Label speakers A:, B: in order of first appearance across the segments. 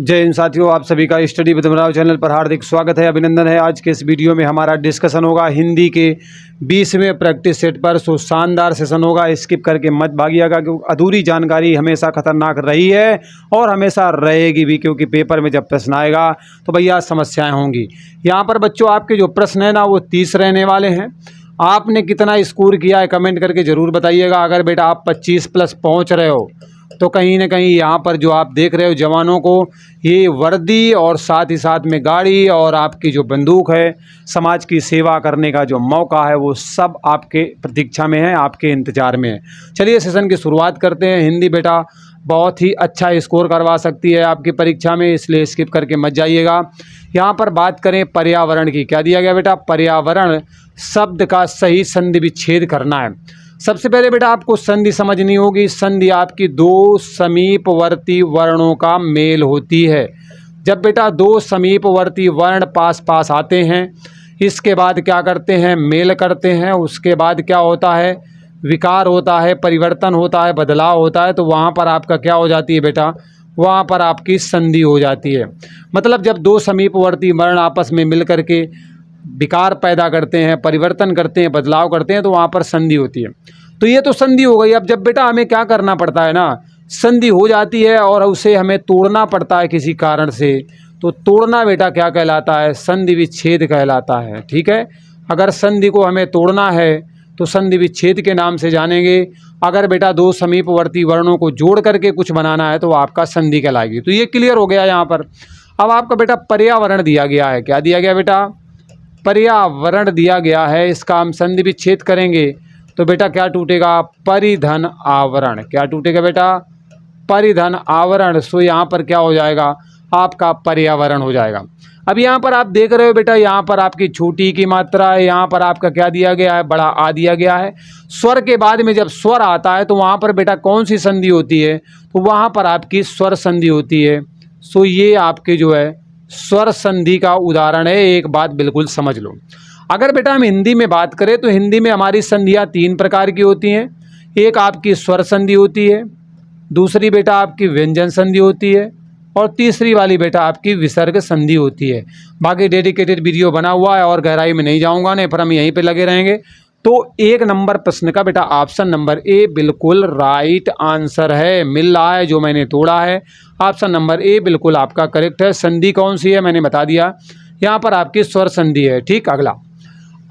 A: जय हिंद साथियों, आप सभी का स्टडी विद मनोज चैनल पर हार्दिक स्वागत है, अभिनंदन है। आज के इस वीडियो में हमारा डिस्कशन होगा हिंदी के 20वें प्रैक्टिस सेट पर। सो शानदार सेशन होगा, स्किप करके मत भागिएगा क्योंकि अधूरी जानकारी हमेशा खतरनाक रही है और हमेशा रहेगी भी, क्योंकि पेपर में जब प्रश्न आएगा तो भैया समस्याएँ होंगी। यहाँ पर बच्चों आपके जो प्रश्न है ना वो 30 रहने वाले हैं। आपने कितना स्कोर किया है कमेंट करके ज़रूर बताइएगा। अगर बेटा आप 25+ पहुँच रहे हो तो कहीं ना कहीं यहाँ पर जो आप देख रहे हो जवानों को ये वर्दी और साथ ही साथ में गाड़ी और आपकी जो बंदूक है, समाज की सेवा करने का जो मौका है वो सब आपके प्रतीक्षा में है, आपके इंतज़ार में है। चलिए सेशन की शुरुआत करते हैं। हिंदी बेटा बहुत ही अच्छा स्कोर करवा सकती है आपकी परीक्षा में, इसलिए स्किप करके मत जाइएगा। यहाँ पर बात करें पर्यावरण की, क्या दिया गया बेटा? पर्यावरण शब्द का सही संधि विच्छेद करना है। सबसे पहले बेटा आपको संधि समझनी होगी। संधि आपकी दो समीपवर्ती वर्णों का मेल होती है। जब बेटा दो समीपवर्ती वर्ण पास पास आते हैं, इसके बाद क्या करते हैं? मेल करते हैं। उसके बाद क्या होता है? विकार होता है, परिवर्तन होता है, बदलाव होता है। तो वहाँ पर आपका क्या हो जाती है बेटा? वहाँ पर आपकी संधि हो जाती है। मतलब जब दो समीपवर्ती वर्ण आपस में मिल करके विकार पैदा करते हैं, परिवर्तन करते हैं, बदलाव करते हैं, तो वहाँ पर संधि होती है। तो ये तो संधि हो गई। अब जब बेटा हमें क्या करना पड़ता है ना, संधि हो जाती है और उसे हमें तोड़ना पड़ता है किसी कारण से, तो तोड़ना बेटा क्या कहलाता है? संधि विच्छेद कहलाता है। ठीक है, अगर संधि को हमें तोड़ना है तो संधि विच्छेद के नाम से जानेंगे। अगर बेटा दो समीपवर्ती वर्णों को जोड़ करके कुछ बनाना है तो आपका संधि कहलाएगी। तो ये क्लियर हो गया यहाँ पर। अब आपका बेटा पर्यावरण दिया गया है। क्या दिया गया बेटा? पर्यावरण दिया गया है। इसका हम संधि विच्छेद करेंगे तो बेटा क्या टूटेगा? परिधन आवरण। क्या टूटेगा बेटा? परिधन आवरण। सो यहाँ पर क्या हो जाएगा? आपका पर्यावरण हो जाएगा। अब यहाँ पर आप देख रहे हो बेटा, यहाँ पर आपकी छोटी की मात्रा है, यहाँ पर आपका क्या दिया गया है? बड़ा आ दिया गया है। स्वर के बाद में जब स्वर आता है तो वहाँ पर बेटा कौन सी संधि होती है? तो वहाँ पर आपकी स्वर संधि होती है। सो ये आपके जो है स्वर संधि का उदाहरण है। एक बात बिल्कुल समझ लो। अगर बेटा हम हिंदी में बात करें तो हिंदी में हमारी संधियाँ 3 प्रकार की होती हैं। एक आपकी स्वर संधि होती है, दूसरी बेटा आपकी व्यंजन संधि होती है और तीसरी वाली बेटा आपकी विसर्ग संधि होती है। बाकी डेडिकेटेड वीडियो बना हुआ है और गहराई में नहीं जाऊंगा, नहीं पर हम यहीं पे लगे रहेंगे। तो 1 नंबर प्रश्न का बेटा ऑप्शन नंबर ए बिल्कुल राइट आंसर है। मिल रहा है जो मैंने तोड़ा है। ऑप्शन नंबर ए बिल्कुल आपका करेक्ट है। संधि कौन सी है मैंने बता दिया, यहाँ पर आपकी स्वर संधि है। ठीक, अगला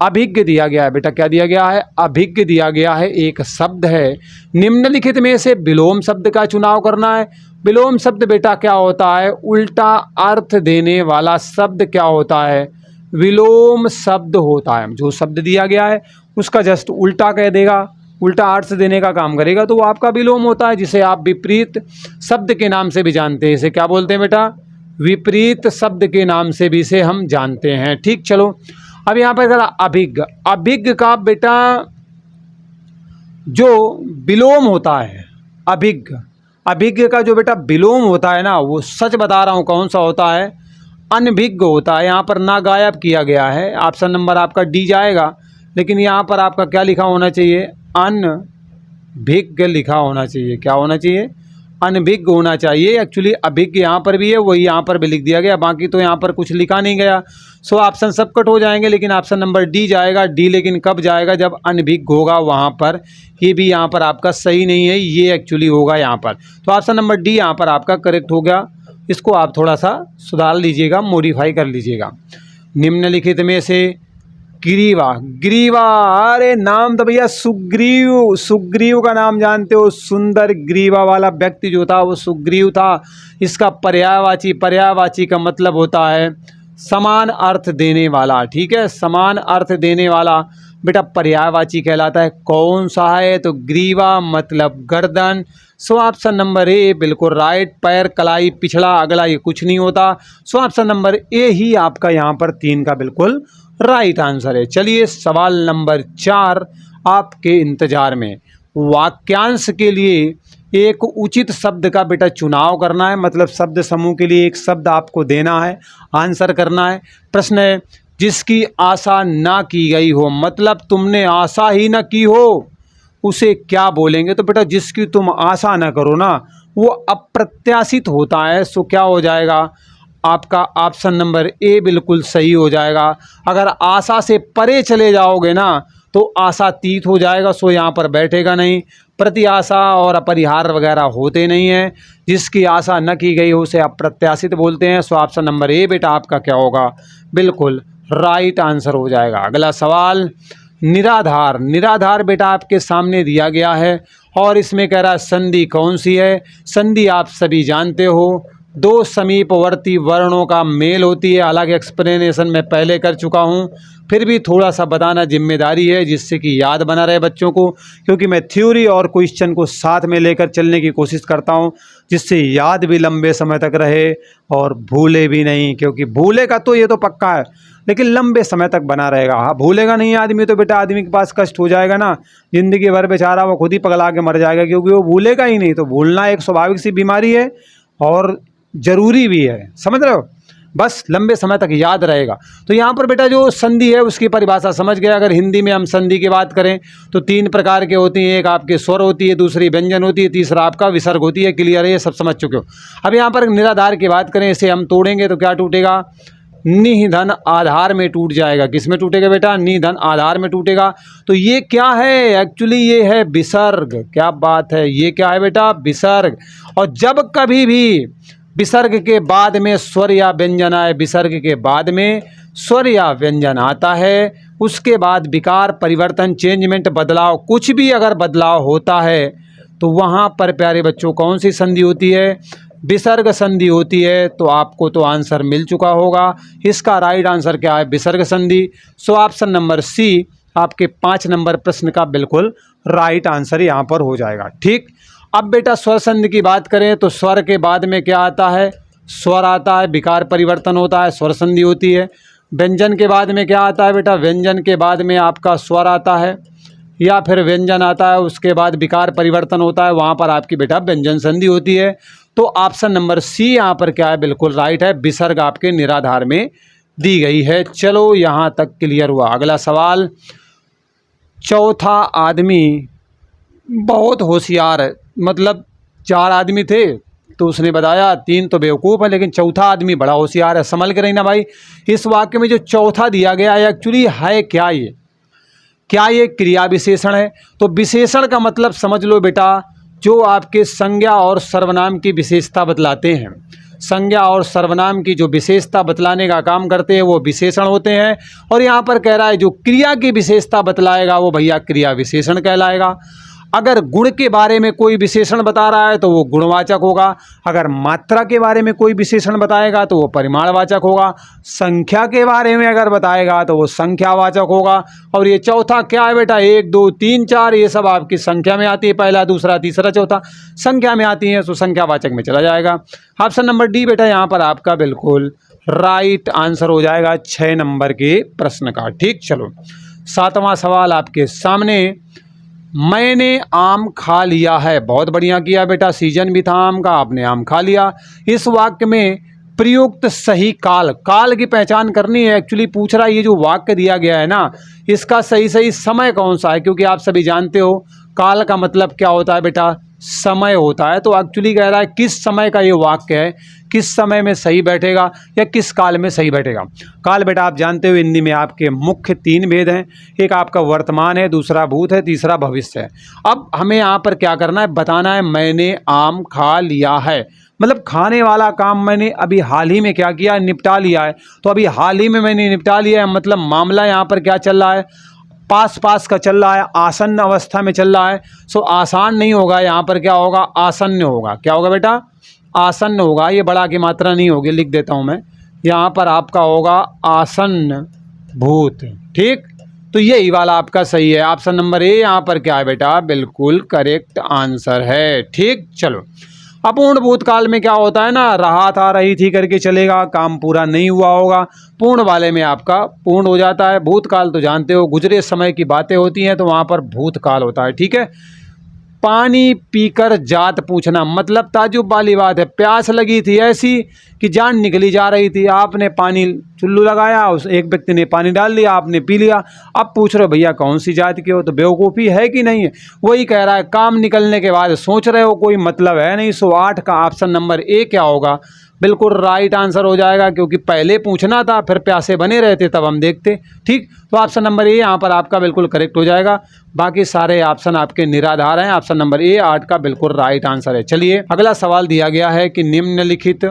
A: अभिज्ञ दिया गया है बेटा। क्या दिया गया है? अभिज्ञ दिया गया है। एक शब्द है, निम्नलिखित में से विलोम शब्द का चुनाव करना है। विलोम शब्द बेटा क्या होता है? उल्टा अर्थ देने वाला शब्द क्या होता है? विलोम शब्द होता है। जो शब्द दिया गया है उसका जस्ट उल्टा कह देगा, उल्टा अर्थ देने का काम करेगा, तो वो आपका विलोम होता है, जिसे आप विपरीत शब्द के नाम से भी जानते हैं। इसे क्या बोलते हैं बेटा? विपरीत शब्द के नाम से भी इसे हम जानते हैं। ठीक, चलो अब यहाँ पर जरा अभिज्ञ। अभिज्ञ का बेटा जो विलोम होता है, अभिज्ञ का जो बेटा विलोम होता है ना, वो सच बता रहा हूँ कौन सा होता है? अनभिज्ञ होता है। यहाँ पर ना गायब किया गया है। ऑप्शन नंबर आपका डी जाएगा, लेकिन यहाँ पर आपका क्या लिखा होना चाहिए? अनभिज्ञ लिखा होना चाहिए। क्या होना चाहिए? अनभिज्ञ होना चाहिए। एक्चुअली अभिज्ञ यहाँ पर भी है, वही यहाँ पर भी लिख दिया गया, बाकी तो यहाँ पर कुछ लिखा नहीं गया। सो ऑप्शन सब कट हो जाएंगे, लेकिन ऑप्शन नंबर डी जाएगा। डी लेकिन कब जाएगा? जब अनभिज्ञ होगा वहाँ पर। ये भी यहाँ पर आपका सही नहीं है, ये एक्चुअली होगा यहाँ पर। तो ऑप्शन नंबर डी यहाँ पर आपका करेक्ट हो गया। इसको आप थोड़ा सा सुधार लीजिएगा, मॉडिफाई कर लीजिएगा। निम्नलिखित में से ग्रीवा, ग्रीवा, अरे नाम तो भैया सुग्रीव, सुग्रीव का नाम जानते हो? सुंदर ग्रीवा वाला व्यक्ति जो था वो सुग्रीव था। इसका पर्यायवाची, पर्यायवाची का मतलब होता है समान अर्थ देने वाला। ठीक है, समान अर्थ देने वाला बेटा पर्यायवाची कहलाता है। कौन सा है? तो ग्रीवा मतलब गर्दन। सो ऑप्शन नंबर ए बिल्कुल राइट। पैर, कलाई, पिछड़ा, अगला ये कुछ नहीं होता। सो ऑप्शन नंबर ए ही आपका यहाँ पर 3 का बिल्कुल राइट आंसर है। चलिए सवाल नंबर 4 आपके इंतजार में। वाक्यांश के लिए एक उचित शब्द का बेटा चुनाव करना है। मतलब शब्द समूह के लिए एक शब्द आपको देना है, आंसर करना है। प्रश्न है जिसकी आशा ना की गई हो, मतलब तुमने आशा ही ना की हो, उसे क्या बोलेंगे? तो बेटा जिसकी तुम आशा ना करो ना, वो अप्रत्याशित होता है। सो क्या हो जाएगा आपका ऑप्शन नंबर ए बिल्कुल सही हो जाएगा। अगर आशा से परे चले जाओगे ना तो आशातीत हो जाएगा। सो यहाँ पर बैठेगा नहीं। प्रति आशा और अपरिहार्य वगैरह होते नहीं हैं। जिसकी आशा न की गई हो उसे अप्रत्याशित बोलते हैं। सो ऑप्शन नंबर ए बेटा आपका क्या होगा, बिल्कुल राइट आंसर हो जाएगा। अगला सवाल, निराधार। निराधार बेटा आपके सामने दिया गया है और इसमें कह रहा है संधि कौन सी है। संधि आप सभी जानते हो, दो समीपवर्ती वर्णों का मेल होती है। हालांकि एक्सप्लेनेशन मैं पहले कर चुका हूं, फिर भी थोड़ा सा बताना जिम्मेदारी है जिससे कि याद बना रहे बच्चों को, क्योंकि मैं थ्योरी और क्वेश्चन को साथ में लेकर चलने की कोशिश करता हूं जिससे याद भी लंबे समय तक रहे और भूले भी नहीं। क्योंकि भूलेगा तो ये तो पक्का है, लेकिन लंबे समय तक बना रहेगा। हाँ, भूलेगा नहीं आदमी तो बेटा आदमी के पास कष्ट हो जाएगा ना, ज़िंदगी भर बेचारा वो खुद ही पगला के मर जाएगा, क्योंकि वो भूलेगा ही नहीं। तो भूलना एक स्वाभाविक सी बीमारी है और ज़रूरी भी है, समझ रहे हो। बस लंबे समय तक याद रहेगा। तो यहाँ पर बेटा जो संधि है उसकी परिभाषा समझ गए। अगर हिंदी में हम संधि की बात करें तो तीन प्रकार के होती हैं। एक आपके स्वर होती है, दूसरी व्यंजन होती है, तीसरा आपका विसर्ग होती है। क्लियर है, ये सब समझ चुके हो। अब यहाँ पर निराधार की बात करें, इसे हम तोड़ेंगे तो क्या टूटेगा, निधन आधार में टूट जाएगा। किस में टूटेगा बेटा, निधन आधार में टूटेगा। तो ये क्या है, एक्चुअली ये है विसर्ग। क्या बात है, ये क्या है बेटा, विसर्ग। और जब कभी भी विसर्ग के बाद में स्वर या व्यंजन आए, विसर्ग के बाद में स्वर या व्यंजन आता है, उसके बाद विकार, परिवर्तन, चेंजमेंट, बदलाव, कुछ भी अगर बदलाव होता है तो वहाँ पर प्यारे बच्चों कौन सी संधि होती है, विसर्ग संधि होती है। तो आपको तो आंसर मिल चुका होगा। इसका राइट आंसर क्या है, विसर्ग संधि। सो ऑप्शन नंबर सी आपके 5 नंबर प्रश्न का बिल्कुल राइट आंसर यहाँ पर हो जाएगा। ठीक, अब बेटा स्वर संधि की बात करें तो स्वर के बाद में क्या आता है, स्वर आता है, विकार परिवर्तन होता है, स्वर संधि होती है। व्यंजन के बाद में क्या आता है बेटा, व्यंजन के बाद में आपका स्वर आता है या फिर व्यंजन आता है, उसके बाद विकार परिवर्तन होता है, वहाँ पर आपकी बेटा व्यंजन संधि होती है। तो ऑप्शन नंबर सी यहाँ पर क्या है, बिल्कुल राइट है, विसर्ग आपके निराधार में दी गई है। चलो यहाँ तक क्लियर हुआ। अगला सवाल, चौथा आदमी बहुत होशियार है। मतलब 4 आदमी थे तो उसने बताया 3 तो बेवकूफ़ है, लेकिन चौथा आदमी बड़ा होशियार है। संभल के रहना भाई। इस वाक्य में जो चौथा दिया गया है एक्चुअली है क्या, ये क्या ये क्रिया विशेषण है। तो विशेषण का मतलब समझ लो बेटा, जो आपके संज्ञा और सर्वनाम की विशेषता बतलाते हैं। संज्ञा और सर्वनाम की जो विशेषता बतलाने का काम करते हैं वो विशेषण होते हैं। और यहाँ पर कह रहा है जो क्रिया की विशेषता बतलाएगा वो भैया क्रिया विशेषण कहलाएगा। अगर गुण के बारे में कोई विशेषण बता रहा है तो वो गुणवाचक होगा। अगर मात्रा के बारे में कोई विशेषण बताएगा तो वो परिमाणवाचक होगा। संख्या के बारे में अगर बताएगा तो वो संख्यावाचक होगा। और ये चौथा क्या है बेटा, 1 2 3 4 ये सब आपकी संख्या में आती है। पहला, दूसरा, तीसरा, चौथा संख्या में आती है, तो संख्यावाचक में चला जाएगा। ऑप्शन नंबर डी बेटा यहाँ पर आपका बिल्कुल राइट आंसर हो जाएगा 6 नंबर के प्रश्न का। ठीक, चलो 7वां सवाल आपके सामने, मैंने आम खा लिया है। बहुत बढ़िया किया बेटा, सीजन भी था आम का, आपने आम खा लिया। इस वाक्य में प्रयुक्त सही काल, काल की पहचान करनी है। एक्चुअली पूछ रहा है ये जो वाक्य दिया गया है ना, इसका सही समय कौन सा है, क्योंकि आप सभी जानते हो काल का मतलब क्या होता है बेटा, समय होता है। तो एक्चुअली कह रहा है किस समय का ये वाक्य है, किस समय में सही बैठेगा या किस काल में सही बैठेगा। काल बेटा आप जानते हो हिंदी में आपके मुख्य 3 भेद हैं। एक आपका वर्तमान है, दूसरा भूत है, तीसरा भविष्य है। अब हमें यहाँ पर क्या करना है, बताना है मैंने आम खा लिया है, मतलब खाने वाला काम मैंने अभी हाल ही में क्या किया, निपटा लिया है। तो अभी हाल ही में मैंने निपटा लिया है, मतलब मामला यहाँ पर क्या चल रहा है, पास का चल रहा है, आसन्न अवस्था में चल रहा है। सो आसान नहीं होगा, यहाँ पर क्या होगा, आसन्न होगा। क्या होगा बेटा, आसन्न होगा। ये बड़ा की मात्रा नहीं होगी, लिख देता हूँ मैं। यहाँ पर आपका होगा आसन्न भूत। ठीक, तो यही वाला आपका सही है। ऑप्शन नंबर ए यहाँ पर क्या है बेटा, बिल्कुल करेक्ट आंसर है। ठीक, चलो अपूर्ण भूतकाल में क्या होता है ना, रहा था, रही थी करके चलेगा, काम पूरा नहीं हुआ होगा। पूर्ण वाले में आपका पूर्ण हो जाता है। भूतकाल तो जानते हो गुजरे समय की बातें होती हैं, तो वहाँ पर भूतकाल होता है। ठीक है, पानी पीकर जात पूछना, मतलब ताजुब वाली बात है। प्यास लगी थी ऐसी कि जान निकली जा रही थी, आपने पानी चुल्लू लगाया, उस एक व्यक्ति ने पानी डाल दिया, आपने पी लिया। अब पूछ रहे हो भैया कौन सी जात के हो, तो बेवकूफ़ी है कि नहीं है। वही कह रहा है, काम निकलने के बाद सोच रहे हो कोई मतलब है नहीं। 108 का ऑप्शन नंबर ए क्या होगा, बिल्कुल राइट आंसर हो जाएगा, क्योंकि पहले पूछना था फिर प्यासे बने रहते तब हम देखते। ठीक, तो ऑप्शन नंबर ए यहाँ पर आपका बिल्कुल करेक्ट हो जाएगा। बाकी सारे ऑप्शन आपके निराधार हैं। ऑप्शन नंबर ए 8 का बिल्कुल राइट आंसर है। चलिए अगला सवाल दिया गया है कि निम्नलिखित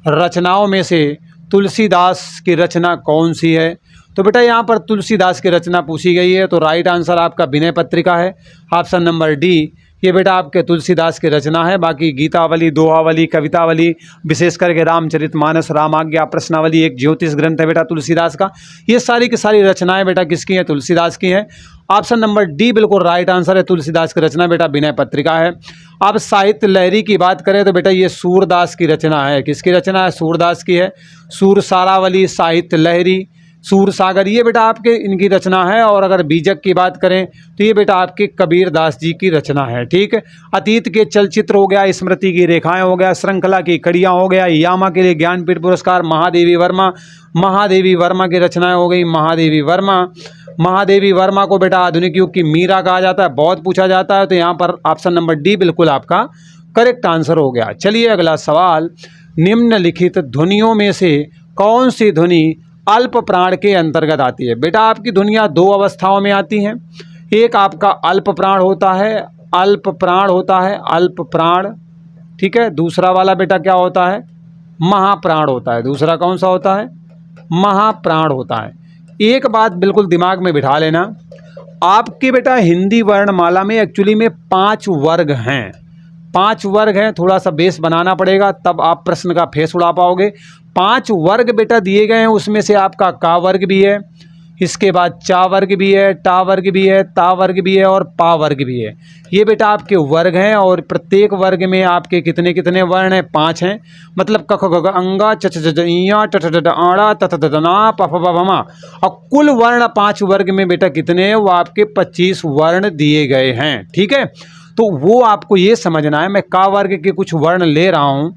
A: रचनाओं में से तुलसीदास की रचना कौन सी है। तो बेटा यहाँ पर तुलसीदास की रचना पूछी गई है, तो राइट आंसर आपका विनय पत्रिका है। ऑप्शन नंबर डी, ये बेटा आपके तुलसीदास की रचना है। बाकी गीतावली, दोहावली, कवितावली, विशेष करके रामचरितमानस, रामाज्ञा, प्रश्नावली एक ज्योतिष ग्रंथ है बेटा तुलसीदास का। ये सारी की सारी रचनाएं बेटा किसकी हैं, तुलसीदास की हैं। ऑप्शन नंबर डी बिल्कुल राइट आंसर है। तुलसीदास की रचना बेटा विनय पत्रिका है। अब साहित्य लहरी की बात करें तो बेटा ये सूरदास की रचना है। किसकी रचना है, सूरदास की है। सूरसारावली, साहित्य लहरी, सूरसागर, ये बेटा आपके इनकी रचना है। और अगर बीजक की बात करें तो ये बेटा आपके कबीर दास जी की रचना है। ठीक है, अतीत के चलचित्र हो गया, स्मृति की रेखाएं हो गया, श्रृंखला की कड़ियाँ हो गया, यामा के लिए ज्ञानपीठ पुरस्कार, महादेवी वर्मा की रचनाएं हो गई। महादेवी वर्मा को बेटा आधुनिक युग की मीरा कहा जाता है, बहुत पूछा जाता है। तो यहाँ पर ऑप्शन नंबर डी बिल्कुल आपका करेक्ट आंसर हो गया। चलिए अगला सवाल, निम्नलिखित ध्वनियों में से कौन सी ध्वनि अल्प प्राण के अंतर्गत आती है। बेटा आपकी ध्वनियाँ दो अवस्थाओं में आती हैं। एक आपका अल्प प्राण होता है, अल्प प्राण, ठीक है। दूसरा वाला बेटा क्या होता है, महाप्राण होता है। दूसरा कौन सा होता है, महाप्राण होता है। एक बात बिल्कुल दिमाग में बिठा लेना, आपके बेटा हिंदी वर्णमाला में एक्चुअली में 5 वर्ग हैं। 5 वर्ग हैं, थोड़ा सा बेस बनाना पड़ेगा तब आप प्रश्न का फेस उड़ा पाओगे। 5 वर्ग बेटा दिए गए हैं, उसमें से आपका का वर्ग भी है, इसके बाद चा वर्ग भी है, टा वर्ग भी है, ता वर्ग भी है और पा वर्ग भी है। ये बेटा आपके वर्ग हैं और प्रत्येक वर्ग में आपके कितने कितने वर्ण हैं, 5 हैं। मतलब क ख ग घ अंगा च छ ज इया ट ठ ड आड़ा त थ द ना प फ ब भ म। और कुल वर्ण 5 वर्ग में बेटा कितने हैं, वो आपके 25 वर्ण दिए गए हैं। ठीक है, तो वो आपको ये समझना है। मैं का वर्ग के कुछ वर्ण ले रहा हूँ,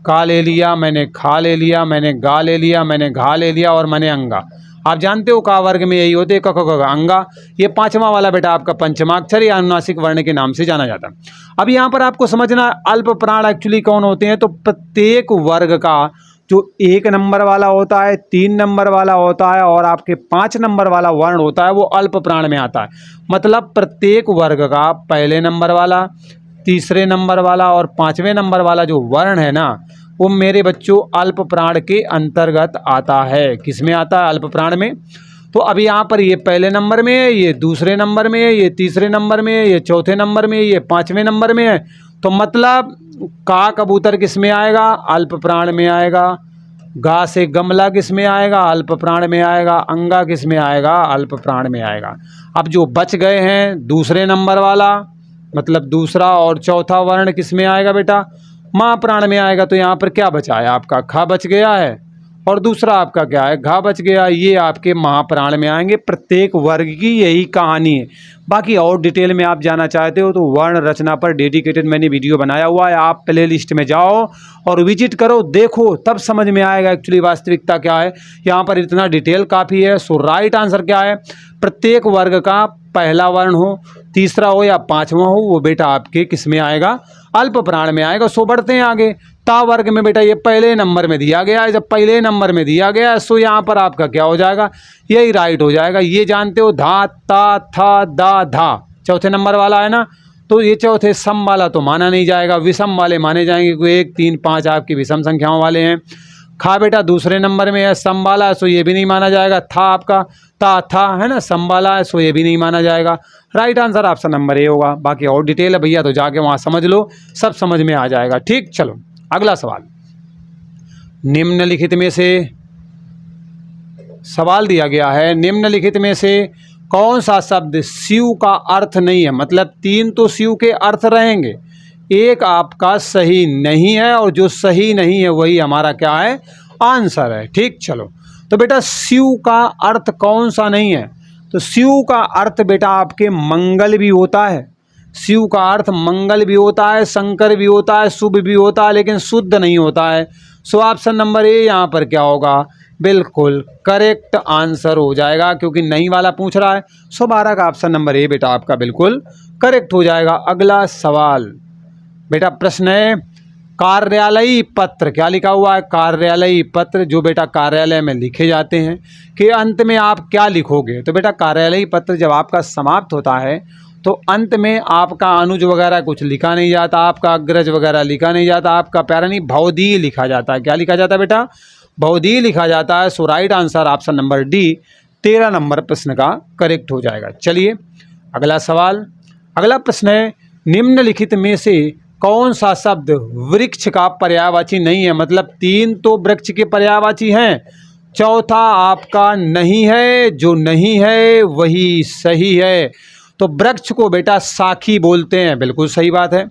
A: का ले लिया मैंने, खा ले लिया मैंने, गा ले लिया मैंने, घा ले लिया और मैंने अंगा। आप जानते हो का वर्ग में यही होते हैं, क ख ग घ अंगा। ये 5वां वाला बेटा आपका पंचमाक्षर या अनुनासिक वर्ण के नाम से जाना जाता है। अब यहाँ पर आपको समझना अल्प प्राण एक्चुअली कौन होते हैं। तो प्रत्येक वर्ग का जो 1 नंबर वाला होता है, 3 नंबर वाला होता है और आपके 5 नंबर वाला वर्ण होता है, वो अल्प प्राण में आता है। मतलब प्रत्येक वर्ग का पहले नंबर वाला, तीसरे नंबर वाला और 5वें नंबर वाला जो वर्ण है ना, वो मेरे बच्चों अल्प प्राण के अंतर्गत आता है। किस में आता है, अल्प प्राण में। तो अब यहाँ पर ये पहले नंबर में है, ये दूसरे नंबर में है, ये तीसरे नंबर में है, ये चौथे नंबर में है, ये 5वें नंबर में है। तो मतलब का कबूतर किस में आएगा, अल्प प्राण में आएगा। गा से गमला किस में आएगा, अल्प प्राण में आएगा। अंगा किस में आएगा, अल्प प्राण में आएगा। अब जो बच गए हैं दूसरे नंबर वाला, मतलब दूसरा और चौथा वर्ण किस में आएगा बेटा, महाप्राण में आएगा। तो यहाँ पर क्या बचा है आपका, खा बच गया है और दूसरा आपका क्या है, घा बच गया। ये आपके महाप्राण में आएंगे। प्रत्येक वर्ग की यही कहानी है। बाकी और डिटेल में आप जाना चाहते हो तो वर्ण रचना पर डेडिकेटेड मैंने वीडियो बनाया हुआ है, आप प्ले लिस्ट में जाओ और विजिट करो, देखो, तब समझ में आएगा एक्चुअली वास्तविकता क्या है। यहाँ पर इतना डिटेल काफ़ी है। सो राइट आंसर क्या है, प्रत्येक वर्ग का पहला वर्ण हो, तीसरा हो या 5वां हो, वो बेटा आपके किस में आएगा, अल्प प्राण में आएगा। सो बढ़ते हैं आगे। ता वर्ग में बेटा ये पहले नंबर में दिया गया है। जब पहले नंबर में दिया गया है सो यहाँ पर आपका क्या हो जाएगा, यही राइट हो जाएगा। ये जानते हो, धा, ता, था, दा, धा चौथे नंबर वाला है ना, तो ये चौथे सम वाला तो माना नहीं जाएगा, विषम वाले माने जाएंगे, क्योंकि 1, 3, 5 आपकी विषम संख्याओं वाले हैं। खा बेटा दूसरे नंबर में है, सम वाला है, सो ये भी नहीं माना जाएगा। था आपका ता था है ना, सम वाला है, सो ये भी नहीं माना जाएगा। Right answer option number A होगा। बाकी और डिटेल है भैया तो जाके वहाँ समझ लो, सब समझ में आ जाएगा। ठीक, चलो अगला सवाल। निम्नलिखित में से सवाल दिया गया है, निम्नलिखित में से कौन सा शब्द शिव का अर्थ नहीं है। मतलब 3 तो शिव के अर्थ रहेंगे, एक आपका सही नहीं है और जो सही नहीं है वही हमारा क्या है, आंसर है। ठीक, चलो तो बेटा शिव का अर्थ कौन सा नहीं है। तो शिव का अर्थ बेटा आपके मंगल भी होता है, शिव का अर्थ मंगल भी होता है, शंकर भी होता है, शुभ भी होता है, लेकिन शुद्ध नहीं होता है। सो ऑप्शन नंबर ए यहाँ पर क्या होगा, बिल्कुल करेक्ट आंसर हो जाएगा, क्योंकि नहीं वाला पूछ रहा है। सो 12 का ऑप्शन नंबर ए बेटा आपका बिल्कुल करेक्ट हो जाएगा। अगला सवाल बेटा प्रश्न है, कार्यालयी पत्र, क्या लिखा हुआ है, कार्यालयी पत्र, जो बेटा कार्यालय में लिखे जाते हैं, कि अंत में आप क्या लिखोगे। तो बेटा कार्यालयी पत्र जब आपका समाप्त होता है तो अंत में आपका अनुज वगैरह कुछ लिखा नहीं जाता, आपका अग्रज वगैरह लिखा नहीं जाता, आपका प्यारा नहीं भवदीय लिखा जाता है। क्या लिखा जाता है बेटा, भवदीय लिखा जाता है। So right answer option number D 13 number प्रश्न का करेक्ट हो जाएगा। चलिए अगला सवाल, अगला प्रश्न है, निम्नलिखित में से कौन सा शब्द वृक्ष का पर्यायवाची नहीं है। मतलब 3 तो वृक्ष के पर्यायवाची हैं, चौथा आपका नहीं है, जो नहीं है वही सही है। तो वृक्ष को बेटा साखी बोलते हैं, बिल्कुल सही बात है।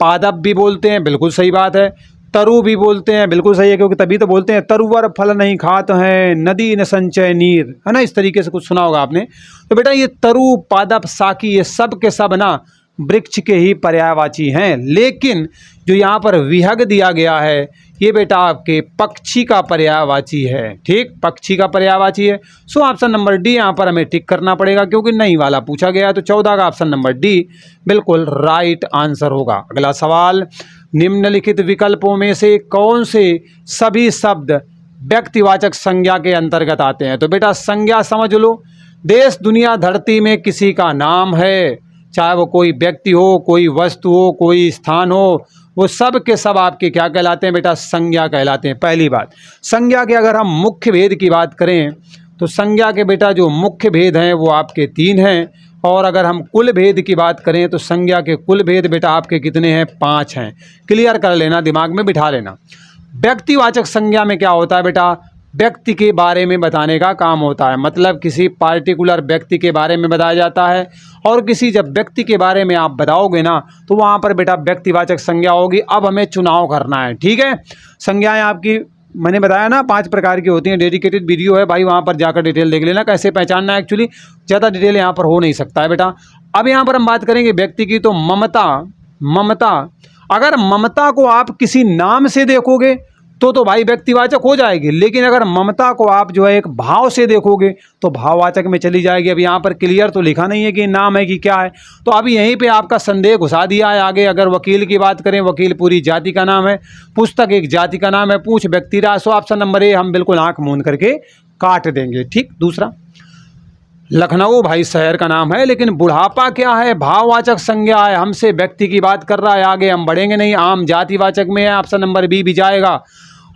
A: पादप भी बोलते हैं, बिल्कुल सही बात है। तरु भी बोलते हैं, बिल्कुल सही है, क्योंकि तभी तो बोलते हैं तरुवर फल नहीं खात हैं, नदी न संचय नीर, है ना, इस तरीके से कुछ सुना होगा आपने। तो बेटा ये तरु, पादप, साखी, ये सब के सब ना वृक्ष के ही पर्यायवाची हैं, लेकिन जो यहाँ पर विहग दिया गया है ये बेटा आपके पक्षी का पर्यायवाची है। ठीक, पक्षी का पर्यायवाची है। सो ऑप्शन नंबर डी यहाँ पर हमें टिक करना पड़ेगा, क्योंकि नहीं वाला पूछा गया। तो 14 का ऑप्शन नंबर डी बिल्कुल राइट आंसर होगा। अगला सवाल, निम्नलिखित विकल्पों में से कौन से सभी शब्द व्यक्तिवाचक संज्ञा के अंतर्गत आते हैं। तो बेटा संज्ञा समझ लो, देश दुनिया धरती में किसी का नाम है, चाहे वो कोई व्यक्ति हो, कोई वस्तु हो, कोई स्थान हो, वो सब के सब आपके क्या कहलाते हैं बेटा, संज्ञा कहलाते हैं। पहली बात, संज्ञा के अगर हम मुख्य भेद की बात करें तो संज्ञा के बेटा जो मुख्य भेद हैं वो आपके 3 हैं, और अगर हम कुल भेद की बात करें तो संज्ञा के कुल भेद बेटा आपके कितने हैं, 5 हैं। क्लियर कर लेना, दिमाग में बिठा लेना। व्यक्तिवाचक संज्ञा में क्या होता है बेटा, व्यक्ति के बारे में बताने का काम होता है, मतलब किसी पार्टिकुलर व्यक्ति के बारे में बताया जाता है, और किसी जब व्यक्ति के बारे में आप बताओगे ना तो वहाँ पर बेटा व्यक्तिवाचक संज्ञा होगी। अब हमें चुनाव करना है, ठीक है। संज्ञाएं आपकी मैंने बताया ना 5 प्रकार की होती हैं, डेडिकेटेड वीडियो है भाई, वहाँ पर जाकर डिटेल देख लेना कैसे पहचानना है। एक्चुअली ज़्यादा डिटेल यहाँ पर हो नहीं सकता है बेटा। अब यहाँ पर हम बात करेंगे व्यक्ति की, तो ममता, अगर ममता को आप किसी नाम से देखोगे तो भाई व्यक्तिवाचक हो जाएगी, लेकिन अगर ममता को आप जो है एक भाव से देखोगे तो भाववाचक में चली जाएगी। अब यहाँ पर क्लियर तो लिखा नहीं है कि नाम है कि क्या है, तो अभी यहीं पे आपका संदेह घुसा दिया है। आगे अगर वकील की बात करें, वकील पूरी जाति का नाम है, पुस्तक एक जाति का नाम है, पूछ व्यक्ति राज। सो ऑप्शन नंबर ए हम बिल्कुल आंख मूंद करके काट देंगे। ठीक, दूसरा लखनऊ भाई शहर का नाम है, लेकिन बुढ़ापा क्या है, भाववाचक संज्ञा है, हमसे व्यक्ति की बात कर रहा है, आगे हम बढ़ेंगे नहीं, आम जातिवाचक में है, ऑप्शन नंबर बी भी जाएगा।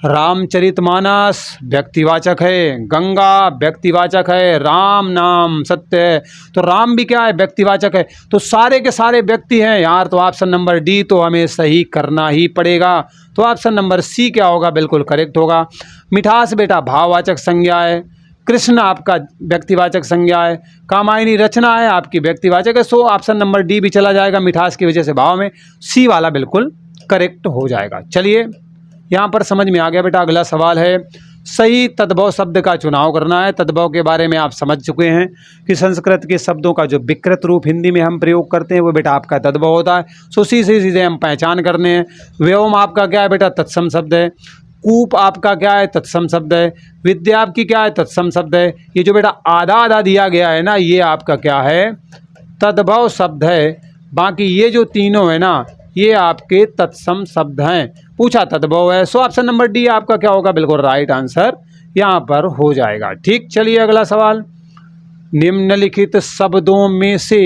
A: रामचरितमानस व्यक्तिवाचक है, गंगा व्यक्तिवाचक है, राम नाम सत्य है, तो राम भी क्या है, व्यक्तिवाचक है। तो सारे के सारे व्यक्ति हैं यार, तो ऑप्शन नंबर डी तो हमें सही करना ही पड़ेगा। तो ऑप्शन नंबर सी क्या होगा, बिल्कुल करेक्ट होगा। मिठास बेटा भाववाचक संज्ञा है, कृष्ण आपका व्यक्तिवाचक संज्ञा है, कामायनी रचना है आपकी व्यक्तिवाचक है। सो ऑप्शन नंबर डी भी चला जाएगा, मिठास की वजह से भाव में, सी वाला बिल्कुल करेक्ट हो जाएगा। चलिए यहाँ पर समझ में आ गया बेटा। अगला सवाल है, सही तद्भव शब्द का चुनाव करना है। तद्भव के बारे में आप समझ चुके हैं कि संस्कृत के शब्दों का जो विकृत रूप हिंदी में हम प्रयोग करते हैं वो बेटा आपका तद्भव होता है। सो सीधे हम पहचान करने हैं। व्योम आपका क्या है बेटा, तत्सम शब्द है। कूप आपका क्या है, तत्सम शब्द है। विद्या आपकी क्या है, तत्सम शब्द है। ये जो बेटा आधा आधा दिया गया है ना, ये आपका क्या है, तद्भव शब्द है। बाकी ये जो तीनों है ना, ये आपके तत्सम शब्द हैं। पूछा तद्भव है, सो ऑप्शन नंबर डी आपका क्या होगा, बिल्कुल राइट आंसर यहाँ पर हो जाएगा। ठीक, चलिए अगला सवाल, निम्नलिखित शब्दों में से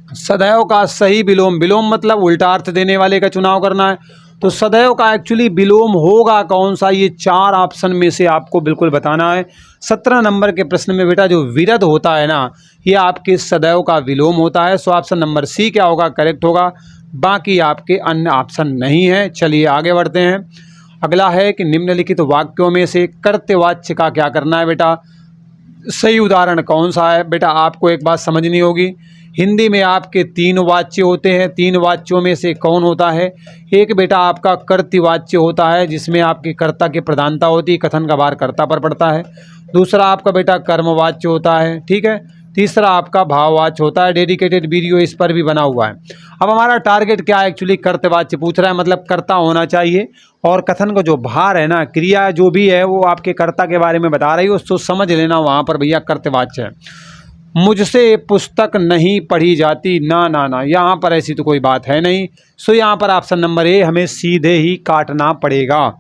A: सदैव का सही विलोम, विलोम मतलब उल्टा अर्थ देने वाले का चुनाव करना है। तो सदैव का एक्चुअली विलोम होगा कौन सा, ये 4 ऑप्शन में से आपको बिल्कुल बताना है। 17 नंबर के प्रश्न में बेटा जो विरध होता है ना, ये आपके सदैव का विलोम होता है। सो ऑप्शन नंबर सी क्या होगा, करेक्ट होगा। बाकी आपके अन्य ऑप्शन नहीं है। चलिए आगे बढ़ते हैं। अगला है कि निम्नलिखित वाक्यों में से कर्तवाच्य का क्या करना है बेटा, सही उदाहरण कौन सा है। बेटा आपको एक बात समझनी होगी, हिंदी में आपके 3 वाच्य होते हैं। 3 वाच्यों में से कौन होता है, एक बेटा आपका कर्तवाच्य होता है जिसमें आपकी कर्ता की प्रधानता होती है, कथन का भार कर्ता पर पड़ता है। दूसरा आपका बेटा कर्मवाच्य होता है, ठीक है। तीसरा आपका भाववाच्य होता है। डेडिकेटेड वीडियो इस पर भी बना हुआ है। अब हमारा टारगेट क्या है, एक्चुअली कर्तवाच्य पूछ रहा है, मतलब कर्ता होना चाहिए और कथन को जो भार है ना, क्रिया जो भी है वो आपके कर्ता के बारे में बता रही है, उसको समझ लेना, वहाँ पर भैया कर्तवाच्य है। मुझसे पुस्तक नहीं पढ़ी जाती, ना ना ना, यहाँ पर ऐसी तो कोई बात है नहीं। सो यहाँ पर ऑप्शन नंबर ए हमें सीधे ही काटना पड़ेगा।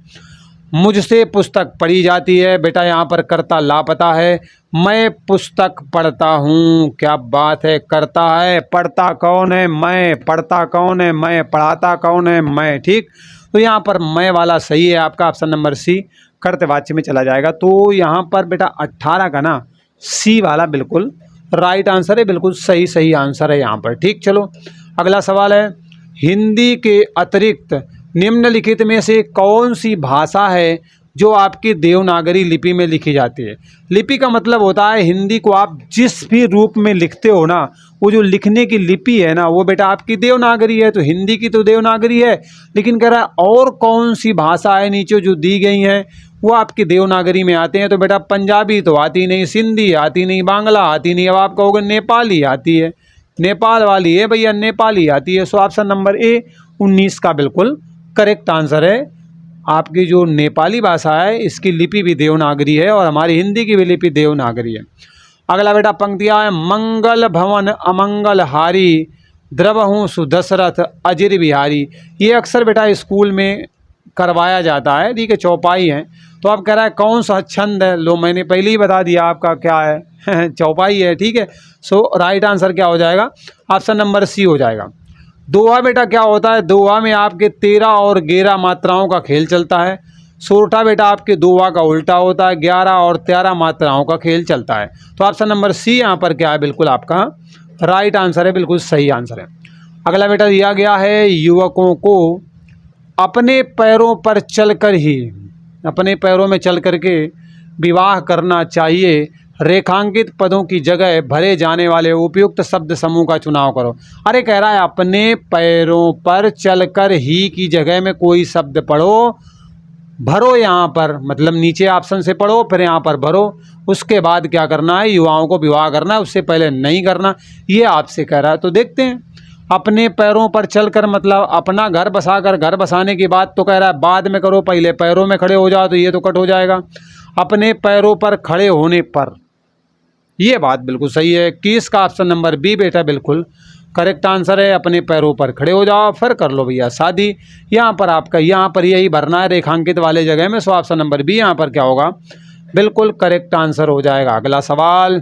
A: मुझसे पुस्तक पढ़ी जाती है, बेटा यहाँ पर कर्ता लापता है। मैं पुस्तक पढ़ता हूँ, क्या बात है, कर्ता है, पढ़ता कौन है, मैं, पढ़ता कौन है, मैं, पढ़ाता कौन है, मैं। ठीक, तो यहाँ पर मैं वाला सही है आपका, ऑप्शन नंबर सी कर्तवाच्य में चला जाएगा। तो यहाँ पर बेटा 18 का ना सी वाला बिल्कुल राइट आंसर है, बिल्कुल सही सही आंसर है यहाँ पर। ठीक, चलो अगला सवाल है, हिंदी के अतिरिक्त निम्नलिखित में से कौन सी भाषा है जो आपकी देवनागरी लिपि में लिखी जाती है। लिपि का मतलब होता है हिंदी को आप जिस भी रूप में लिखते हो ना, वो जो लिखने की लिपि है ना, वो बेटा आपकी देवनागरी है। तो हिंदी की तो देवनागरी है, लेकिन कह रहा है और कौन सी भाषा है नीचे जो दी गई हैं वो आपकी देवनागरी में आते हैं। तो बेटा पंजाबी तो आती नहीं, सिंधी आती नहीं, बांग्ला आती नहीं, अब आप कहोगे नेपाली आती है, नेपाल वाली है भैया, नेपाली आती है। सो ऑप्शन नंबर ए 19 का बिल्कुल करेक्ट आंसर है। आपकी जो नेपाली भाषा है इसकी लिपि भी देवनागरी है और हमारी हिंदी की भी लिपि देवनागरी है। अगला बेटा पंक्तियाँ है, मंगल भवन अमंगल हारी, द्रवहूँ सुदशरथ अजिर बिहारी। ये अक्सर बेटा स्कूल में करवाया जाता है, ठीक है, चौपाई है। तो अब कह रहा है कौन सा छंद है, लो मैंने पहले ही बता दिया आपका क्या है चौपाई है, ठीक है। सो राइट आंसर क्या हो जाएगा, ऑप्शन नंबर सी हो जाएगा। दोहा बेटा क्या होता है, दोहा में आपके 13 और 11 मात्राओं का खेल चलता है। सोरठा बेटा आपके दोहा का उल्टा होता है, 11 और 13 मात्राओं का खेल चलता है। तो ऑप्शन नंबर सी यहाँ पर क्या है, बिल्कुल आपका राइट आंसर है, बिल्कुल सही आंसर है। अगला बेटा दिया गया है, युवकों को अपने पैरों पर चलकर ही, अपने पैरों में चल कर के विवाह करना चाहिए। रेखांकित पदों की जगह भरे जाने वाले उपयुक्त शब्द समूह का चुनाव करो। अरे कह रहा है अपने पैरों पर चलकर ही की जगह में कोई शब्द पढ़ो, भरो यहाँ पर, मतलब नीचे ऑप्शन से पढ़ो फिर यहाँ पर भरो। उसके बाद क्या करना है, युवाओं को विवाह करना है, उससे पहले नहीं करना, ये आपसे कह रहा है। तो देखते हैं, अपने पैरों पर चलकर मतलब अपना घर बसाकर, घर बसाने की बात तो कह रहा है बाद में करो, पहले पैरों में खड़े हो जाओ, तो ये तो कट हो जाएगा। अपने पैरों पर खड़े होने पर, ये बात बिल्कुल सही है। 21 का ऑप्शन नंबर बी बेटा बिल्कुल करेक्ट आंसर है। अपने पैरों पर खड़े हो जाओ फिर कर लो भैया शादी। यहाँ पर आपका यहाँ पर यही भरना है रेखांकित वाले जगह में। सो ऑप्शन नंबर बी यहाँ पर क्या होगा, बिल्कुल करेक्ट आंसर हो जाएगा। अगला सवाल,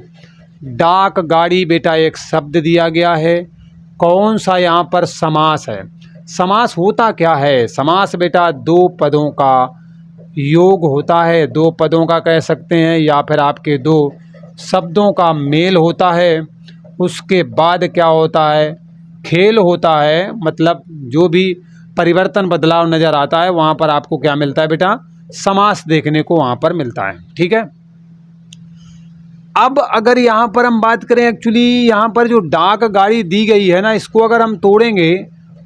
A: डाक गाड़ी बेटा एक शब्द दिया गया है, कौन सा यहाँ पर समास है। समास होता क्या है, समास बेटा दो पदों का योग होता है, दो पदों का कह सकते हैं, या फिर आपके दो शब्दों का मेल होता है। उसके बाद क्या होता है, खेल होता है, मतलब जो भी परिवर्तन बदलाव नज़र आता है वहाँ पर आपको क्या मिलता है बेटा, समास देखने को वहाँ पर मिलता है। ठीक है, अब अगर यहाँ पर हम बात करें, एक्चुअली यहाँ पर जो डाक गाड़ी दी गई है ना, इसको अगर हम तोड़ेंगे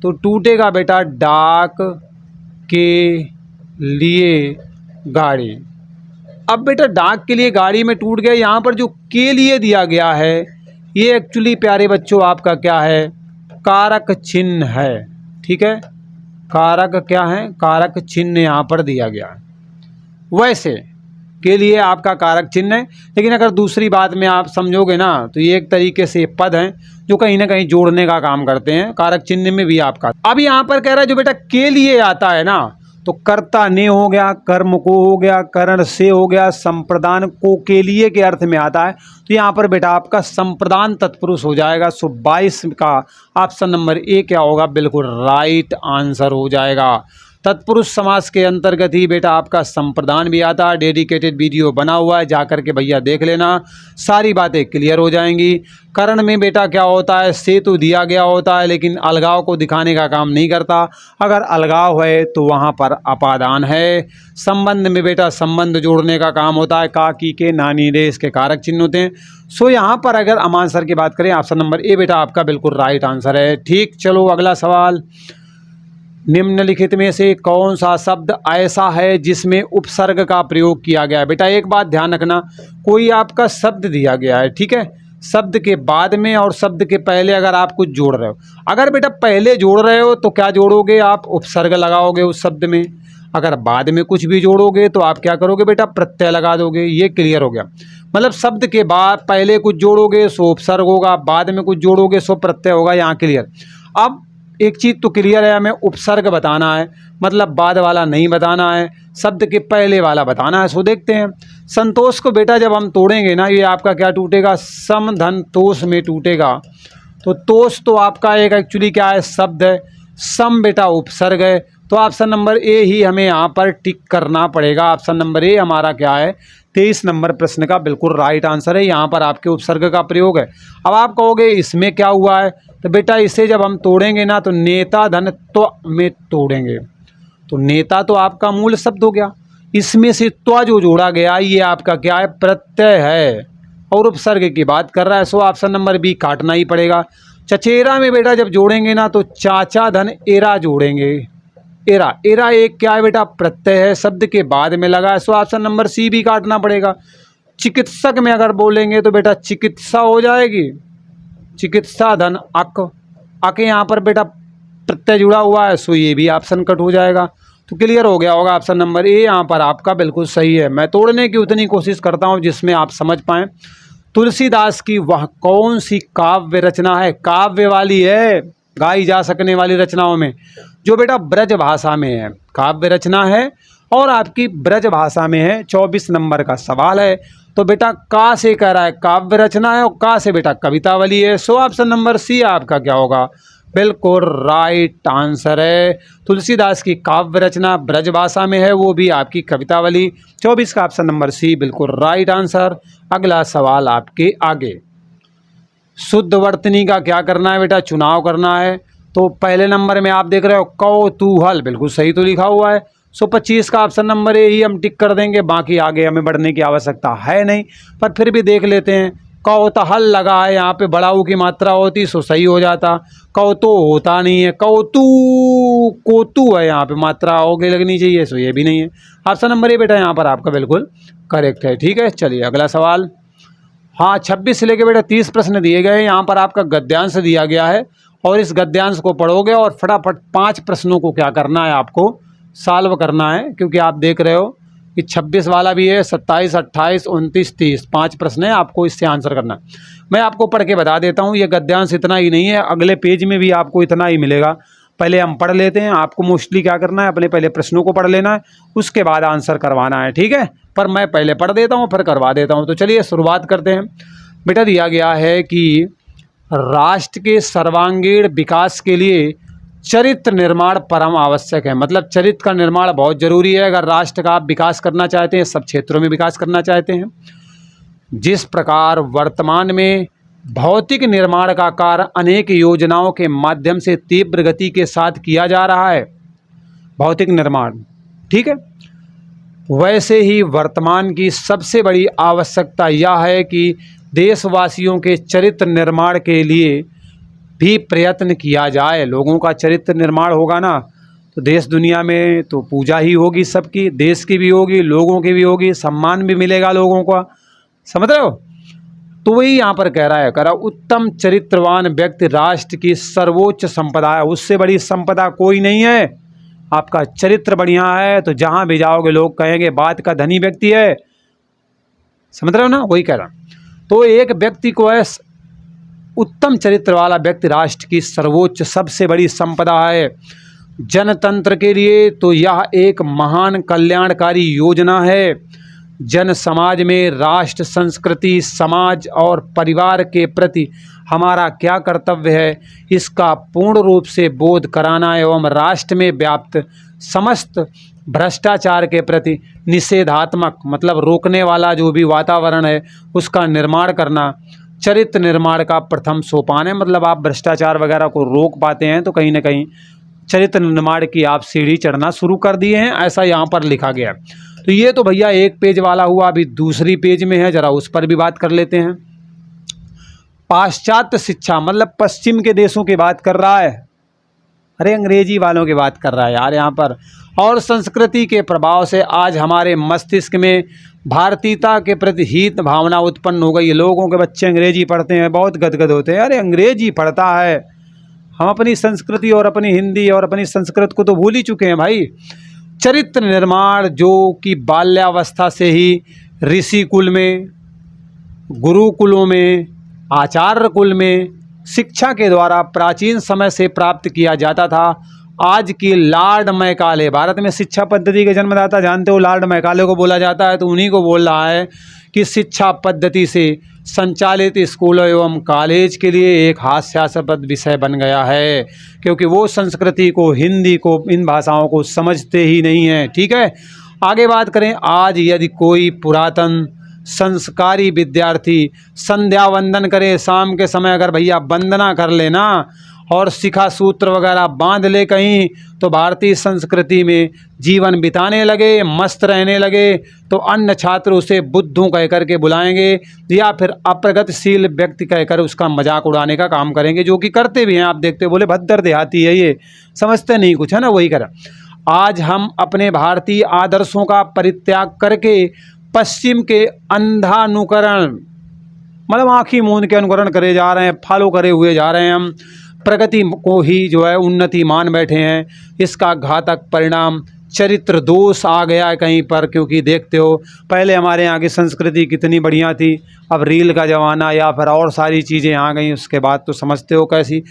A: तो टूटेगा बेटा डाक के लिए गाड़ी। अब बेटा डाक के लिए गाड़ी में टूट गया, यहाँ पर जो के लिए दिया गया है ये एक्चुअली प्यारे बच्चों आपका क्या है, कारक चिन्ह है। ठीक है, कारक क्या है, कारक चिन्ह यहाँ पर दिया गया है। वैसे के लिए आपका कारक चिन्ह है, लेकिन अगर दूसरी बात में आप समझोगे ना तो ये एक तरीके से पद हैं जो कहीं ना कहीं जोड़ने का काम करते हैं, कारक चिन्ह में भी आपका। अब यहाँ पर कह रहा है जो बेटा के लिए आता है ना, तो कर्ता ने हो गया, कर्म को हो गया, करण से हो गया, संप्रदान को के लिए के अर्थ में आता है। तो यहाँ पर बेटा आपका संप्रदान तत्पुरुष हो जाएगा। सो 22 का ऑप्शन नंबर ए क्या होगा, बिल्कुल राइट आंसर हो जाएगा। तत्पुरुष समास के अंतर्गत ही बेटा आपका संप्रदान भी आता है। डेडिकेटेड वीडियो बना हुआ है, जाकर के भैया देख लेना, सारी बातें क्लियर हो जाएंगी। करण में बेटा क्या होता है, सेतु दिया गया होता है लेकिन अलगाव को दिखाने का काम नहीं करता, अगर अलगाव है तो वहाँ पर अपादान है। संबंध में बेटा संबंध जोड़ने का काम होता है, काकी के नानी रे इसके कारक चिन्ह होते हैं। सो यहाँ पर अगर हम आंसर की बात करें, ऑप्शन नंबर ए बेटा आपका बिल्कुल राइट आंसर है। ठीक, चलो अगला सवाल, निम्नलिखित में से कौन सा शब्द ऐसा है जिसमें उपसर्ग का प्रयोग किया गया है। बेटा एक बात ध्यान रखना, कोई आपका शब्द दिया गया है, ठीक है, शब्द के बाद में और शब्द के पहले अगर आप कुछ जोड़ रहे हो। अगर बेटा पहले जोड़ रहे हो तो क्या जोड़ोगे, आप उपसर्ग लगाओगे उस शब्द में। अगर बाद में कुछ भी जोड़ोगे तो आप क्या करोगे बेटा, प्रत्यय लगा दोगे। ये क्लियर हो गया। मतलब शब्द के बाद पहले कुछ जोड़ोगे सो उपसर्ग होगा, बाद में कुछ जोड़ोगे सो प्रत्यय होगा। यहाँ क्लियर। अब एक चीज़ तो क्लियर है, हमें उपसर्ग बताना है, मतलब बाद वाला नहीं बताना है, शब्द के पहले वाला बताना है। सो देखते हैं। संतोष को बेटा जब हम तोड़ेंगे ना, ये आपका क्या टूटेगा, सम धन तोष में टूटेगा। तो तोष तो आपका एक एक्चुअली क्या है, शब्द है। सम बेटा उपसर्ग है। तो ऑप्शन नंबर ए ही हमें यहाँ पर टिक करना पड़ेगा। ऑप्शन नंबर ए हमारा क्या है, 23 नंबर प्रश्न का बिल्कुल राइट आंसर है। यहाँ पर आपके उपसर्ग का प्रयोग है। अब आप कहोगे इसमें क्या हुआ है, तो बेटा इसे जब हम तोड़ेंगे ना तो नेता धन त्व में तोड़ेंगे। तो नेता तो आपका मूल शब्द हो गया, इसमें से त्व जो जोड़ा गया ये आपका क्या है, प्रत्यय है और उपसर्ग की बात कर रहा है। सो ऑप्शन नंबर बी काटना ही पड़ेगा। चचेरा में बेटा जब जोड़ेंगे ना तो चाचा धन एरा जोड़ेंगे। एरा, एरा एक क्या है बेटा, प्रत्यय है, शब्द के बाद में लगा है। सो ऑप्शन नंबर सी भी काटना पड़ेगा। चिकित्सक में अगर बोलेंगे तो बेटा चिकित्सा हो जाएगी, चिकित्सा धन अक, अक यहाँ पर बेटा प्रत्यय जुड़ा हुआ है। सो ये भी ऑप्शन कट हो जाएगा। तो क्लियर हो गया होगा, ऑप्शन नंबर ए यहाँ पर आपका बिल्कुल सही है। मैं तोड़ने की उतनी कोशिश करता हूँ जिसमें आप समझ पाएँ। तुलसीदास की वह कौन सी काव्य रचना है, काव्य वाली है, गाई जा सकने वाली रचनाओं में, जो बेटा ब्रज भाषा में है, काव्य रचना है और आपकी ब्रज भाषा में है। 24 नंबर का सवाल है। तो बेटा का से कह रहा है काव्य रचना है और का से बेटा कवितावली है। सो ऑप्शन नंबर सी आपका क्या होगा, बिल्कुल राइट आंसर है। तुलसीदास की काव्य रचना ब्रज भाषा में है, वो भी आपकी कवितावली। 24 का ऑप्शन नंबर सी बिल्कुल राइट आंसर। अगला सवाल आपके आगे। शुद्ध वर्तनी का क्या करना है बेटा, चुनाव करना है। तो पहले नंबर में आप देख रहे हो कौतूहल, बिल्कुल सही तो लिखा हुआ है। सो 25 का ऑप्शन नंबर ए ही हम टिक कर देंगे, बाकी आगे हमें बढ़ने की आवश्यकता है नहीं, पर फिर भी देख लेते हैं। कौतूहल लगा है, यहाँ पे बड़ाऊ की मात्रा होती सो सही हो जाता। कौतो होता नहीं है, कौतू कोतू है, यहाँ पे मात्रा होगी लगनी चाहिए, सो ये भी नहीं है। ऑप्शन नंबर ए बेटा यहाँ पर आपका बिल्कुल करेक्ट है। ठीक है, चलिए अगला सवाल। हाँ, 26 से लेके बेटा 30 प्रश्न दिए गए हैं। यहाँ पर आपका गद्यांश दिया गया है और इस गद्यांश को पढ़ोगे और फटाफट 5 प्रश्नों को क्या करना है, आपको सॉल्व करना है। क्योंकि आप देख रहे हो कि 26 वाला भी है, 27, 28, 29, 30, 5 प्रश्न है, आपको इससे आंसर करना है। मैं आपको पढ़ के बता देता हूँ, ये गद्यांश इतना ही नहीं है, अगले पेज में भी आपको इतना ही मिलेगा। पहले हम पढ़ लेते हैं। आपको मोस्टली क्या करना है, अपने पहले प्रश्नों को पढ़ लेना है, उसके बाद आंसर करवाना है। ठीक है, पर मैं पहले पढ़ देता हूँ फिर करवा देता हूँ। तो चलिए शुरुआत करते हैं। बेटा दिया गया है कि राष्ट्र के सर्वांगीण विकास के लिए चरित्र निर्माण परम आवश्यक है। मतलब चरित्र का निर्माण बहुत जरूरी है अगर राष्ट्र का आप विकास करना चाहते हैं, सब क्षेत्रों में विकास करना चाहते हैं। जिस प्रकार वर्तमान में भौतिक निर्माण का कार्य अनेक योजनाओं के माध्यम से तीव्र गति के साथ किया जा रहा है, भौतिक निर्माण, ठीक है, वैसे ही वर्तमान की सबसे बड़ी आवश्यकता यह है कि देशवासियों के चरित्र निर्माण के लिए भी प्रयत्न किया जाए। लोगों का चरित्र निर्माण होगा ना तो देश दुनिया में तो पूजा ही होगी सबकी, देश की भी होगी, लोगों की भी होगी, सम्मान भी मिलेगा लोगों का। समझ रहे हो? तो वही यहाँ पर कह रहा है, करा उत्तम चरित्रवान व्यक्ति राष्ट्र की सर्वोच्च संपदा है। उससे बड़ी संपदा कोई नहीं है। आपका चरित्र बढ़िया है तो जहाँ भी जाओगे लोग कहेंगे बात का धनी व्यक्ति है। समझ रहे हो ना? वही कह रहा। तो एक व्यक्ति को है उत्तम चरित्र वाला व्यक्ति राष्ट्र की सर्वोच्च सबसे बड़ी संपदा है। जनतंत्र के लिए तो यह एक महान कल्याणकारी योजना है। जन समाज में राष्ट्र, संस्कृति, समाज और परिवार के प्रति हमारा क्या कर्तव्य है, इसका पूर्ण रूप से बोध कराना एवं राष्ट्र में व्याप्त समस्त भ्रष्टाचार के प्रति निषेधात्मक, मतलब रोकने वाला जो भी वातावरण है उसका निर्माण करना चरित्र निर्माण का प्रथम सोपान है। मतलब आप भ्रष्टाचार वगैरह को रोक पाते हैं तो कहीं ना कहीं चरित्र निर्माण की आप सीढ़ी चढ़ना शुरू कर दिए हैं, ऐसा यहाँ पर लिखा गया है। तो ये तो भैया एक पेज वाला हुआ, अभी दूसरी पेज में है, जरा उस पर भी बात कर लेते हैं। पाश्चात्य शिक्षा, मतलब पश्चिम के देशों की बात कर रहा है, अरे अंग्रेजी वालों की बात कर रहा है यार यहाँ पर। और संस्कृति के प्रभाव से आज हमारे मस्तिष्क में भारतीयता के प्रति हीन भावना उत्पन्न हो गई है। लोगों के बच्चे अंग्रेजी पढ़ते हैं, बहुत गदगद होते हैं, अरे अंग्रेजी पढ़ता है, हम अपनी संस्कृति और अपनी हिंदी और अपनी संस्कृत को तो भूल ही चुके हैं भाई। चरित्र निर्माण जो कि बाल्यावस्था से ही ऋषि कुल में, गुरुकुलों में, आचार्य कुल में शिक्षा के द्वारा प्राचीन समय से प्राप्त किया जाता था। आज की लॉर्ड मैकाले, भारत में शिक्षा पद्धति के जन्मदाता जानते हो, लॉर्ड मैकाले को बोला जाता है, तो उन्हीं को बोल रहा है कि शिक्षा पद्धति से संचालित स्कूलों एवं कॉलेज के लिए एक हास्यास्पद विषय बन गया है, क्योंकि वो संस्कृति को, हिंदी को, इन भाषाओं को समझते ही नहीं हैं। ठीक है, आगे बात करें। आज यदि कोई पुरातन संस्कारी विद्यार्थी संध्या वंदन करे, शाम के समय अगर भैया वंदना कर लेना और शिखा सूत्र वगैरह बांध ले कहीं, तो भारतीय संस्कृति में जीवन बिताने लगे, मस्त रहने लगे, तो अन्य छात्र उसे बुद्धू कह कर के बुलाएंगे या फिर अप्रगतिशील व्यक्ति कहकर उसका मजाक उड़ाने का काम करेंगे, जो कि करते भी हैं। आप देखते हो, बोले भद्दर देहाती है ये, समझते नहीं कुछ, है ना, वही कर। आज हम अपने भारतीय आदर्शों का परित्याग करके पश्चिम के अंधानुकरण, मतलब आँखी मूंद के अनुकरण करे जा रहे हैं, फॉलो करे हुए जा रहे हैं। हम प्रगति को ही जो है उन्नति मान बैठे हैं। इसका घातक परिणाम चरित्र दोष आ गया है कहीं पर, क्योंकि देखते हो पहले हमारे यहाँ की संस्कृति कितनी बढ़िया थी, अब रील का ज़माना या फिर और सारी चीज़ें आ गई, उसके बाद तो समझते हो कैसी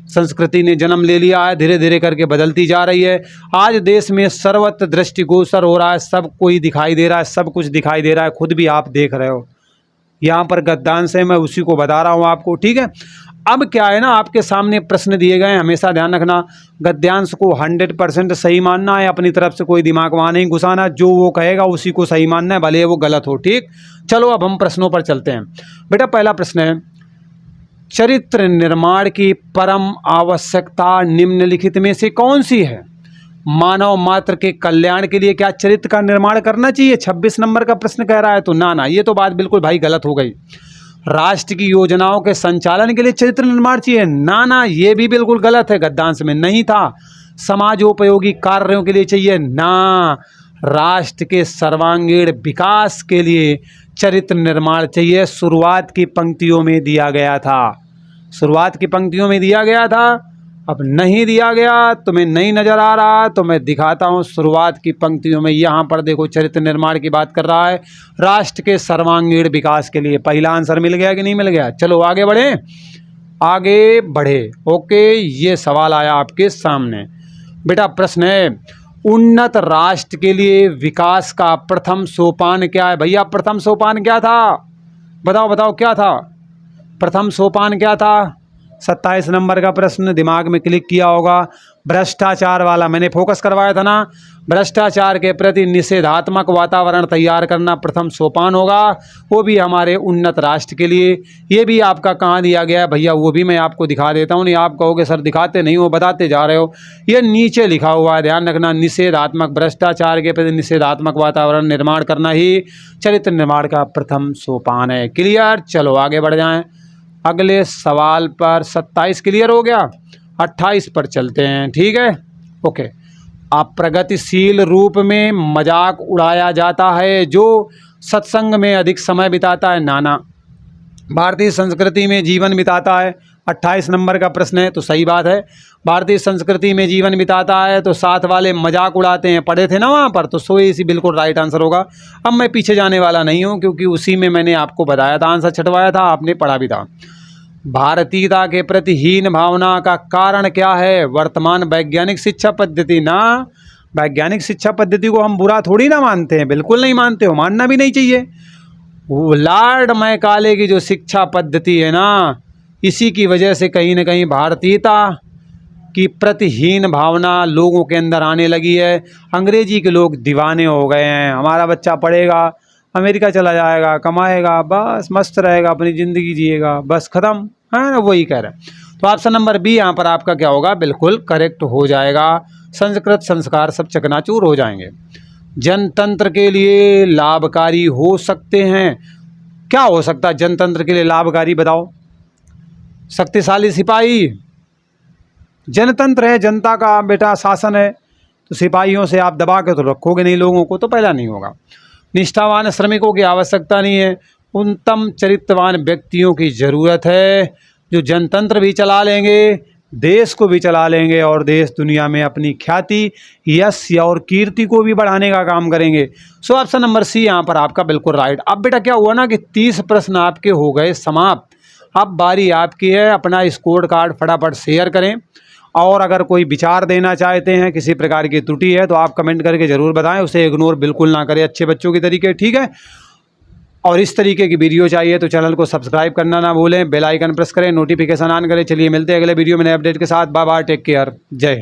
A: संस्कृति ने जन्म ले लिया है, धीरे धीरे करके बदलती जा रही है। आज देश में सर्वत्र दृष्टिगोचर हो रहा है, सब कोई दिखाई दे रहा है, सब कुछ दिखाई दे रहा है, खुद भी आप देख रहे हो। यहाँ पर गद्दांश है, मैं उसी को बता रहा हूँ आपको। ठीक है, अब क्या है ना, आपके सामने प्रश्न दिए गए हैं, हमेशा ध्यान रखना, गद्यांश को 100% सही मानना है, अपनी तरफ से कोई दिमाग वहाँ नहीं घुसाना, जो वो कहेगा उसी को सही मानना है, भले वो गलत हो। ठीक, चलो अब हम प्रश्नों पर चलते हैं। बेटा पहला प्रश्न है, चरित्र निर्माण की परम आवश्यकता निम्नलिखित में से कौन सी है? मानव मात्र के कल्याण के लिए क्या चरित्र का निर्माण करना चाहिए? 26 नंबर का प्रश्न कह रहा है, तो ना, ये तो बात बिल्कुल भाई गलत हो गई। राष्ट्र की योजनाओं के संचालन के लिए चरित्र निर्माण चाहिए? ना, ये भी बिल्कुल गलत है, गद्यांश में नहीं था। समाजोपयोगी कार्यों के लिए चाहिए? ना, राष्ट्र के सर्वांगीण विकास के लिए चरित्र निर्माण चाहिए। शुरुआत की पंक्तियों में दिया गया था, शुरुआत की पंक्तियों में दिया गया था, अब नहीं दिया गया, तुम्हें नहीं नज़र आ रहा तो मैं दिखाता हूँ। शुरुआत की पंक्तियों में यहाँ पर देखो, चरित्र निर्माण की बात कर रहा है, राष्ट्र के सर्वांगीण विकास के लिए। पहला आंसर मिल गया कि नहीं मिल गया? चलो आगे बढ़े, आगे बढ़े। ओके, ये सवाल आया आपके सामने। बेटा प्रश्न है, उन्नत राष्ट्र के लिए विकास का प्रथम सोपान क्या है? भैया प्रथम सोपान क्या था? बताओ क्या था प्रथम सोपान? क्या था? 27 नंबर का प्रश्न दिमाग में क्लिक किया होगा, भ्रष्टाचार वाला, मैंने फोकस करवाया था ना। भ्रष्टाचार के प्रति निषेधात्मक वातावरण तैयार करना प्रथम सोपान होगा, वो भी हमारे उन्नत राष्ट्र के लिए। ये भी आपका कहाँ दिया गया है भैया? वो भी मैं आपको दिखा देता हूँ। नहीं आप कहोगे सर दिखाते नहीं हो, बताते जा रहे हो, ये नीचे लिखा हुआ है, ध्यान रखना। निषेधात्मक, भ्रष्टाचार के प्रति निषेधात्मक वातावरण निर्माण करना ही चरित्र निर्माण का प्रथम सोपान है। क्लियर? चलो आगे बढ़ जाएँ अगले सवाल पर। 27 क्लियर हो गया, 28 पर चलते हैं। ठीक है, ओके। अप्रगतिशील रूप में मजाक उड़ाया जाता है जो सत्संग में अधिक समय बिताता है? नाना, भारतीय संस्कृति में जीवन बिताता है। 28 नंबर का प्रश्न है, तो सही बात है, भारतीय संस्कृति में जीवन बिताता है, तो साथ वाले मजाक उड़ाते हैं, पढ़े थे ना वहाँ पर, तो सो इसी बिल्कुल राइट आंसर होगा। अब मैं पीछे जाने वाला नहीं हूँ, क्योंकि उसी में मैंने आपको बताया था, आंसर छटवाया था, आपने पढ़ा भी था। भारतीयता के प्रति हीन भावना का कारण क्या है? वर्तमान वैज्ञानिक शिक्षा पद्धति। ना, वैज्ञानिक शिक्षा पद्धति को हम बुरा थोड़ी ना मानते हैं, बिल्कुल नहीं मानते हो, मानना भी नहीं चाहिए। वो लॉर्ड मैकाले की जो शिक्षा पद्धति है ना, इसी की वजह से कहीं ना कहीं भारतीयता की प्रतिहीन भावना लोगों के अंदर आने लगी है। अंग्रेजी के लोग दीवाने हो गए हैं, हमारा बच्चा पढ़ेगा, अमेरिका चला जाएगा, कमाएगा, बस मस्त रहेगा, अपनी ज़िंदगी जिएगा, बस ख़त्म, है ना, वही कह रहे हैं। तो ऑप्शन नंबर बी यहाँ पर आपका क्या होगा? बिल्कुल करेक्ट हो जाएगा। संस्कृत संस्कार सब चकनाचूर हो जाएंगे। जनतंत्र के लिए लाभकारी हो सकते हैं? क्या हो सकता है जनतंत्र के लिए लाभकारी? बताओ। शक्तिशाली सिपाही। जनतंत्र है, जनता का बेटा शासन है, तो सिपाहियों से आप दबा के तो रखोगे नहीं लोगों को, तो पहला नहीं होगा। निष्ठावान श्रमिकों की आवश्यकता नहीं है, उत्तम चरित्रवान व्यक्तियों की ज़रूरत है, जो जनतंत्र भी चला लेंगे, देश को भी चला लेंगे और देश दुनिया में अपनी ख्याति, यश और कीर्ति को भी बढ़ाने का काम करेंगे। सो ऑप्शन नंबर सी यहाँ पर आपका बिल्कुल राइट। अब बेटा क्या हुआ ना कि 30 प्रश्न आपके हो गए समाप्त। अब बारी आपकी है, अपना स्कोर कार्ड फटाफट शेयर करें और अगर कोई विचार देना चाहते हैं, किसी प्रकार की त्रुटि है तो आप कमेंट करके ज़रूर बताएं, उसे इग्नोर बिल्कुल ना करें अच्छे बच्चों की तरीके, ठीक है। और इस तरीके की वीडियो चाहिए तो चैनल को सब्सक्राइब करना ना भूलें, बेल आइकन प्रेस करें, नोटिफिकेशन ऑन करें। चलिए मिलते हैं अगले वीडियो में नए अपडेट के साथ। बाय बाय, टेक केयर, जय हिंद।